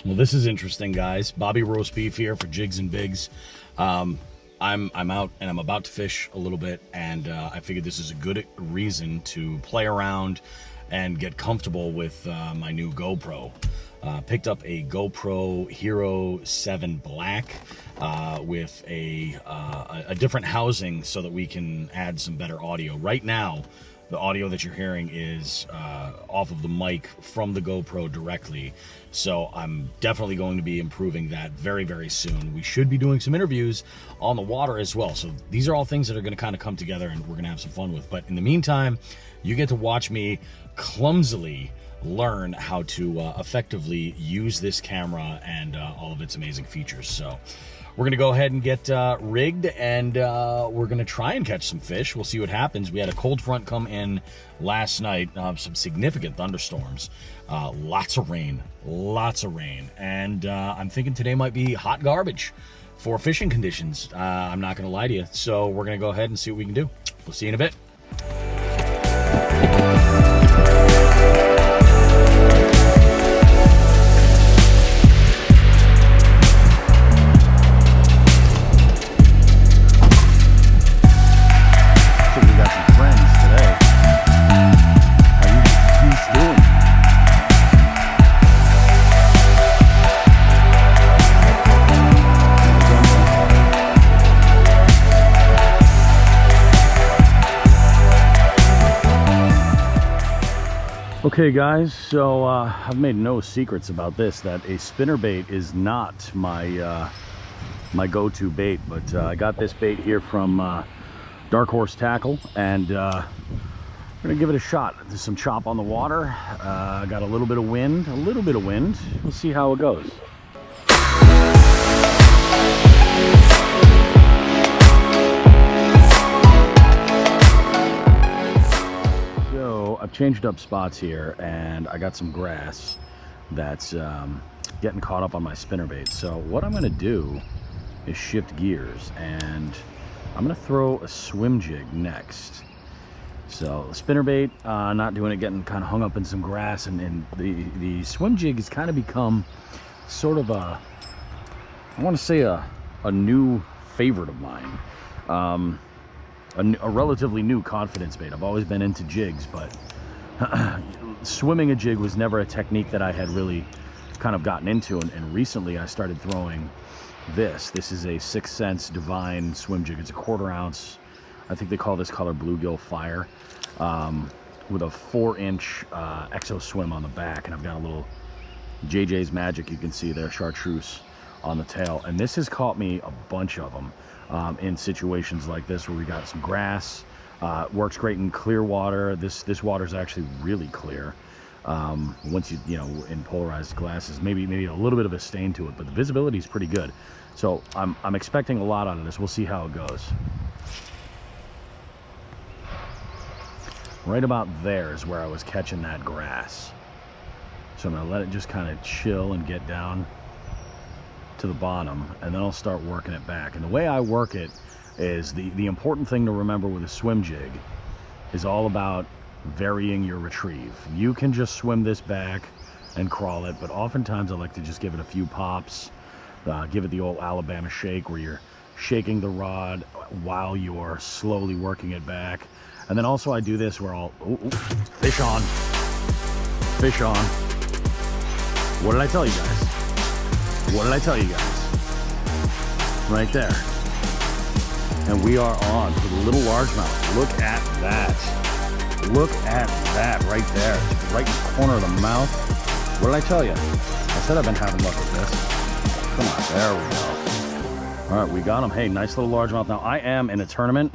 Well, this is interesting, guys. Bobby Roast Beef here for Jigs and Bigs. I'm out and I'm about to fish a little bit, and I figured this is a good reason to play around and get comfortable with my new GoPro. Picked up a GoPro Hero 7 Black with a different housing so that we can add some better audio. Right now, the audio that you're hearing is off of the mic from the GoPro directly. So I'm definitely going to be improving that very, very soon. We should be doing some interviews on the water as well. So these are all things that are going to kind of come together and we're going to have some fun with. But in the meantime, you get to watch me clumsily learn how to effectively use this camera and all of its amazing features. So we're gonna go ahead and get rigged, and we're gonna try and catch some fish. We'll see what happens. We had a cold front come in last night, some significant thunderstorms, lots of rain, and I'm thinking today might be hot garbage for fishing conditions. I'm not gonna lie to you. So we're gonna go ahead and see what we can do. We'll see you in a bit. Okay guys, so I've made no secrets about this, that a spinnerbait is not my my go-to bait, but I got this bait here from Dark Horse Tackle, and we're gonna give it a shot. There's some chop on the water, got a little bit of wind, We'll see how it goes. I've changed up spots here, and I got some grass that's getting caught up on my spinnerbait. So what I'm going to do is shift gears, and I'm going to throw a swim jig next. So the spinnerbait, not doing it, getting kind of hung up in some grass, and the swim jig has kind of become sort of a, I want to say a new favorite of mine. A relatively new confidence bait. I've always been into jigs, but swimming a jig was never a technique that I had really kind of gotten into, and recently I started throwing this. This is a 6th Sense Divine swim jig. It's a 1/4 ounce. I think they call this color Bluegill Fire, with a 4-inch Exo Swim on the back, and I've got a little JJ's Magic, you can see there, chartreuse on the tail, and this has caught me a bunch of them in situations like this where we got some grass. Works great in clear water. This water is actually really clear. Once you know, in polarized glasses, maybe a little bit of a stain to it, but the visibility is pretty good. So I'm expecting a lot out of this. We'll see how it goes. Right about there is where I was catching that grass. So I'm gonna let it just kind of chill and get down to the bottom, and then I'll start working it back. And the way I work it is, the important thing to remember with a swim jig is all about varying your retrieve. You can just swim this back and crawl it, but oftentimes I like to just give it a few pops, give it the old Alabama shake, where you're shaking the rod while you're slowly working it back. And then also I do this where I'll fish on. What did I tell you guys? Right there. And we are on to the little largemouth. Look at that right there. It's right in the corner of the mouth. What did I tell you? I said I've been having luck with this. Come on, there we go. All right, we got him. Hey, nice little largemouth. Now I am in a tournament,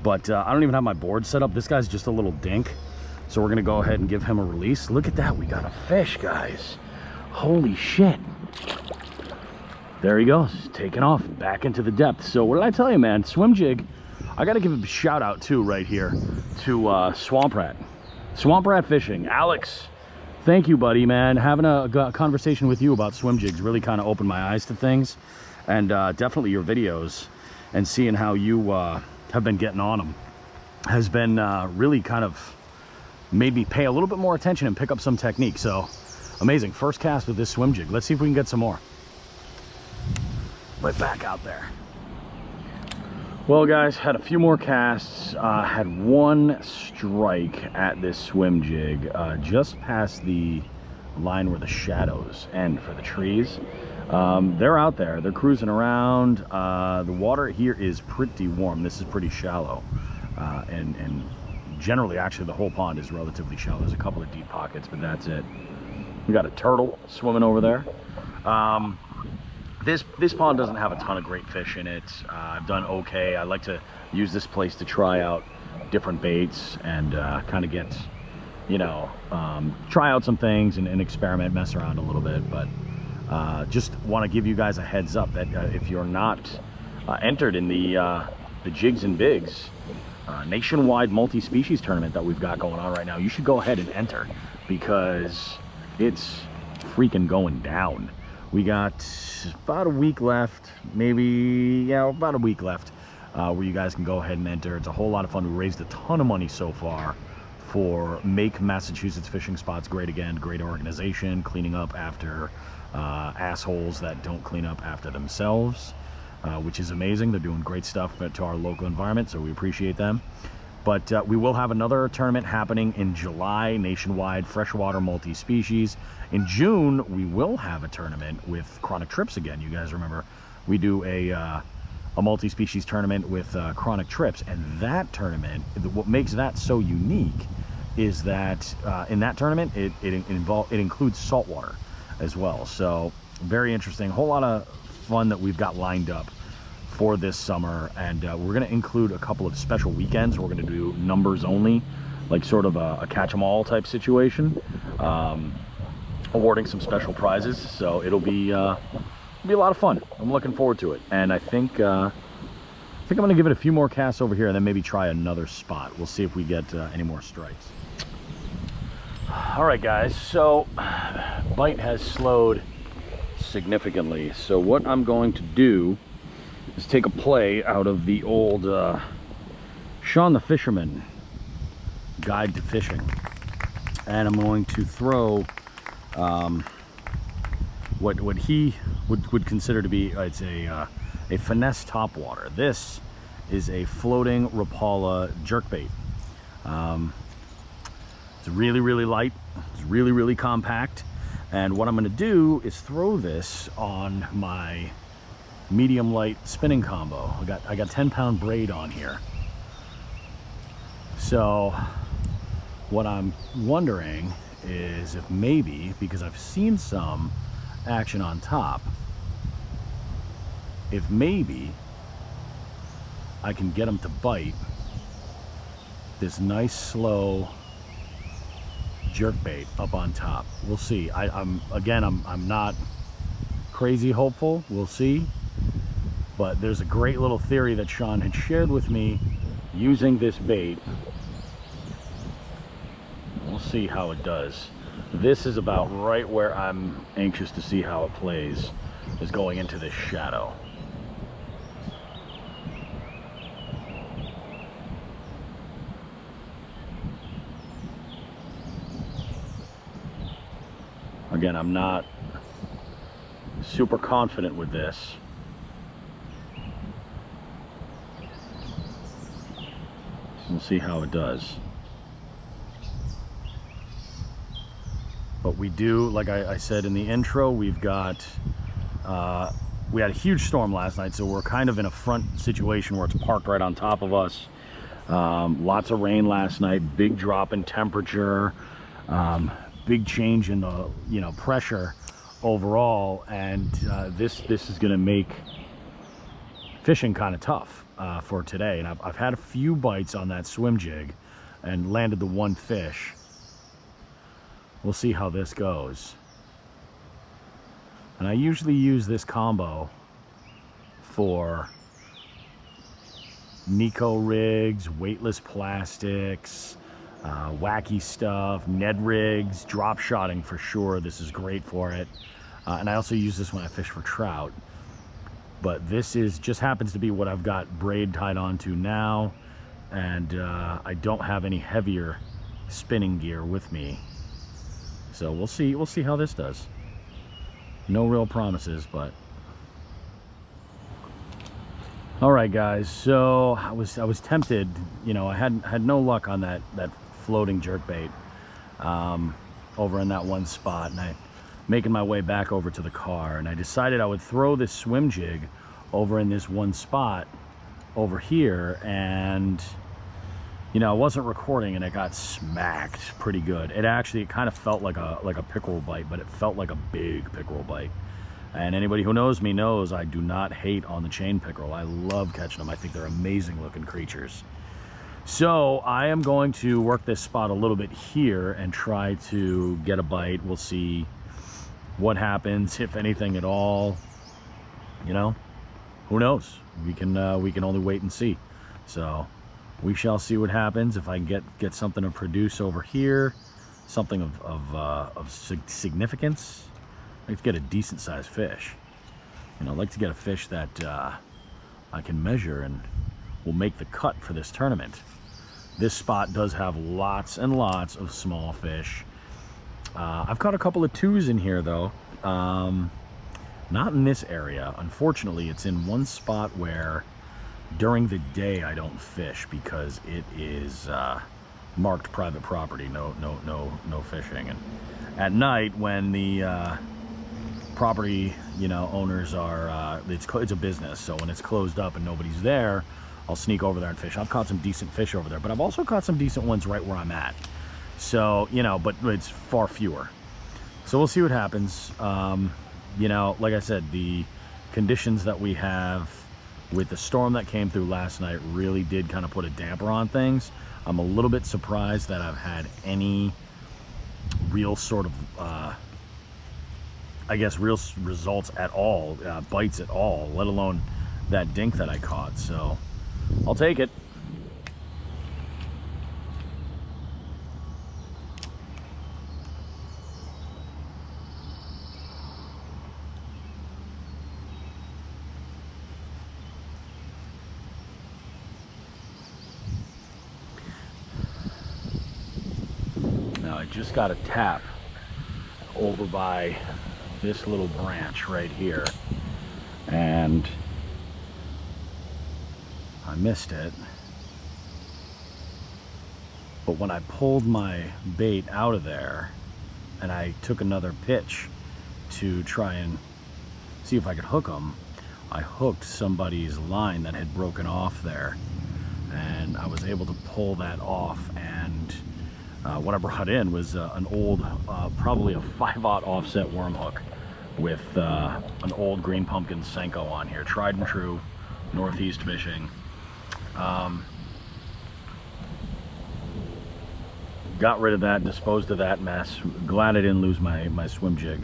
but I don't even have my board set up. This guy's just a little dink, so we're gonna go ahead and give him a release. Look at that, we got a fish, guys. Holy shit. There he goes, taking off back into the depth. So what did I tell you, man? Swim jig. I got to give a shout out too right here to Swamp Rat Fishing. Alex, thank you, buddy, man. Having a conversation with you about swim jigs really kind of opened my eyes to things, and definitely your videos and seeing how you have been getting on them has been really kind of made me pay a little bit more attention and pick up some technique. So amazing. First cast with this swim jig. Let's see if we can get some more. Right back out there. Well, guys, had a few more casts. Had one strike at this swim jig just past the line where the shadows end for the trees. They're out there. They're cruising around. The water here is pretty warm. This is pretty shallow. And generally, actually, the whole pond is relatively shallow. There's a couple of deep pockets, but that's it. We got a turtle swimming over there. This pond doesn't have a ton of great fish in it. I've done okay. I like to use this place to try out different baits and kind of get, you know, try out some things and experiment, mess around a little bit. But just want to give you guys a heads up that if you're not entered in the Jigs and Bigs nationwide multi-species tournament that we've got going on right now, you should go ahead and enter, because it's freaking going down. We got about a week left, maybe, yeah, about a week left, where you guys can go ahead and enter. It's a whole lot of fun. We raised a ton of money so far for Make Massachusetts Fishing Spots Great Again. Great organization, cleaning up after assholes that don't clean up after themselves, which is amazing. They're doing great stuff to our local environment, so we appreciate them. But we will have another tournament happening in July, nationwide freshwater multi-species. In June, we will have a tournament with Chronic Trips again. You guys remember we do a multi-species tournament with Chronic Trips, and that tournament, what makes that so unique is that in that tournament, it includes saltwater as well. So very interesting. A whole lot of fun that we've got lined up for this summer, and we're going to include a couple of special weekends. We're going to do numbers only, like sort of a catch-em-all type situation, awarding some special prizes. So it'll be a lot of fun. I'm looking forward to it, and I think I'm going to give it a few more casts over here, and then maybe try another spot. We'll see if we get any more strikes. All right, guys. So bite has slowed significantly. So what I'm going to do is take a play out of the old Sean the Fisherman Guide to Fishing, and I'm going to throw what he would consider to be it's a finesse topwater. This is a floating Rapala jerkbait. It's really light. It's really compact. And what I'm going to do is throw this on my medium light spinning combo. I got 10-pound braid on here. So what I'm wondering is if maybe, because I've seen some action on top, if maybe I can get them to bite this nice slow jerkbait up on top. We'll see. I'm not crazy hopeful. We'll see. But there's a great little theory that Sean had shared with me using this bait. We'll see how it does. This is about right where I'm anxious to see how it plays, is going into this shadow. Again, I'm not super confident with this. We'll see how it does. But we do, like I said in the intro, we've got, we had a huge storm last night, so we're kind of in a front situation where it's parked right on top of us. Lots of rain last night, big drop in temperature, big change in the, you know, pressure overall, and this is going to make fishing kind of tough for today. And I've had a few bites on that swim jig and landed the one fish. We'll see how this goes. And I usually use this combo for Nico rigs, weightless plastics, wacky stuff, Ned rigs, drop shotting for sure. This is great for it. And I also use this when I fish for trout. But this is just happens to be what I've got braid tied onto now, and I don't have any heavier spinning gear with me. So we'll see how this does. No real promises, but all right, guys. So I was tempted. You know, I had no luck on that floating jerkbait over in that one spot, and I making my way back over to the car, and I decided I would throw this swim jig over in this one spot over here, and you know, I wasn't recording and it got smacked pretty good. It kind of felt like a pickerel bite, but it felt like a big pickerel bite. And anybody who knows me knows I do not hate on the chain pickerel. I love catching them. I think they're amazing looking creatures. So I am going to work this spot a little bit here and try to get a bite. We'll see what happens, if anything at all. You know, who knows? We can only wait and see. So we shall see what happens. If I can get something to produce over here, something of significance, I'd like to get a decent sized fish. You know, I'd like to get a fish that I can measure and will make the cut for this tournament. This spot does have lots and lots of small fish. I've caught a couple of 2s in here though. Not in this area. Unfortunately, it's in one spot where during the day I don't fish because it is marked private property. No fishing. And at night, when the property, you know, owners are it's a business, so when it's closed up and nobody's there, I'll sneak over there and fish. I've caught some decent fish over there, but I've also caught some decent ones right where I'm at. So, you know, but it's far fewer. So we'll see what happens. You know, like I said, the conditions that we have with the storm that came through last night really did kind of put a damper on things. I'm a little bit surprised that I've had any real sort of, I guess, real results at all, bites at all, let alone that dink that I caught. So I'll take it. Now I just got a tap over by this little branch right here, and I missed it. But when I pulled my bait out of there and I took another pitch to try and see if I could hook them, I hooked somebody's line that had broken off there, and I was able to pull that off. And what I brought in was an old, probably a 5/0 offset worm hook with an old green pumpkin Senko on here, tried and true, Northeast fishing. Got rid of that, disposed of that mess. Glad I didn't lose my swim jig.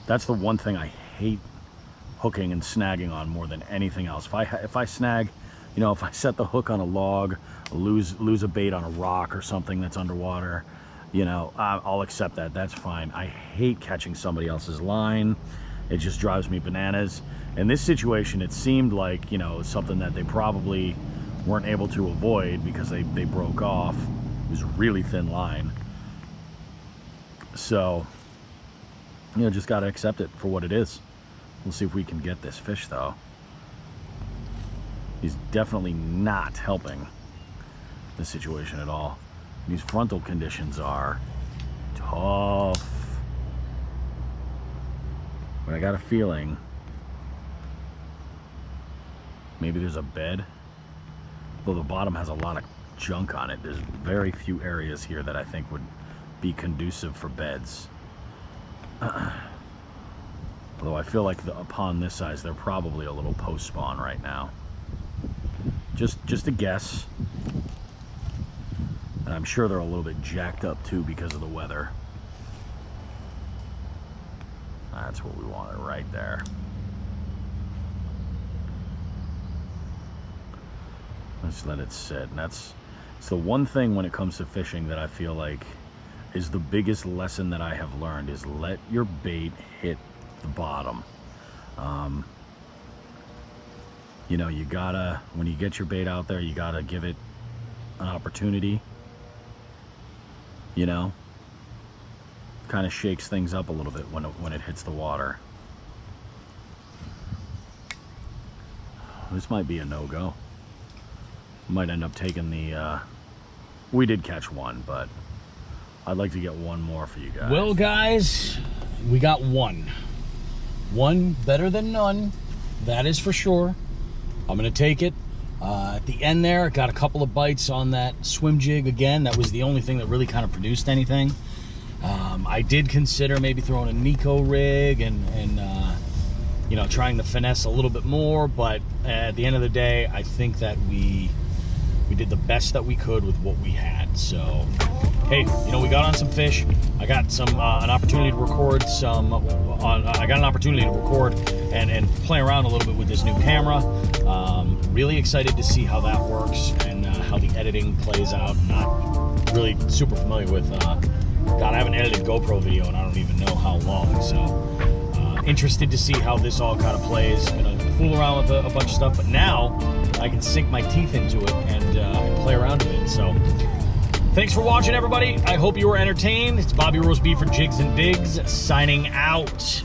That's the one thing I hate hooking and snagging on more than anything else. If I snag, you know, if I set the hook on a log, lose a bait on a rock or something that's underwater, you know, I'll accept that. That's fine. I hate catching somebody else's line. It just drives me bananas. In this situation, it seemed like, you know, something that they probably weren't able to avoid because they broke off. It was a really thin line. So, you know, just got to accept it for what it is. We'll see if we can get this fish, though. He's definitely not helping the situation at all. These frontal conditions are tough. But I got a feeling maybe there's a bed. Though the bottom has a lot of junk on it, there's very few areas here that I think would be conducive for beds. Although I feel like upon this size, they're probably a little post-spawn right now. Just a guess. And I'm sure they're a little bit jacked up too because of the weather. That's what we wanted right there. Let's let it sit. And it's the one thing when it comes to fishing that I feel like is the biggest lesson that I have learned, is let your bait hit the bottom. You know, you gotta, when you get your bait out there, you gotta give it an opportunity. you know, kind of shakes things up a little bit when it hits the water. This might be a no-go. Might end up taking the, we did catch one, but I'd like to get one more for you guys. Well, guys, we got one. One better than none, that is for sure. I'm gonna take it. At the end there, got a couple of bites on that swim jig again. That was the only thing that really kind of produced anything. I did consider maybe throwing a Nico rig and you know, trying to finesse a little bit more, but at the end of the day, I think that we did the best that we could with what we had. So, hey, you know, we got on some fish. I got some an opportunity to record some. I got an opportunity to record and play around a little bit with this new camera. Really excited to see how that works and how the editing plays out. Not really super familiar with. God, I haven't edited GoPro video and I don't even know how long. So, interested to see how this all kind of plays. Gonna fool around with a bunch of stuff, but now I can sink my teeth into it and play around with it. So, thanks for watching, everybody. I hope you were entertained. It's Bobby Roast Beef for Jigs and Bigs signing out.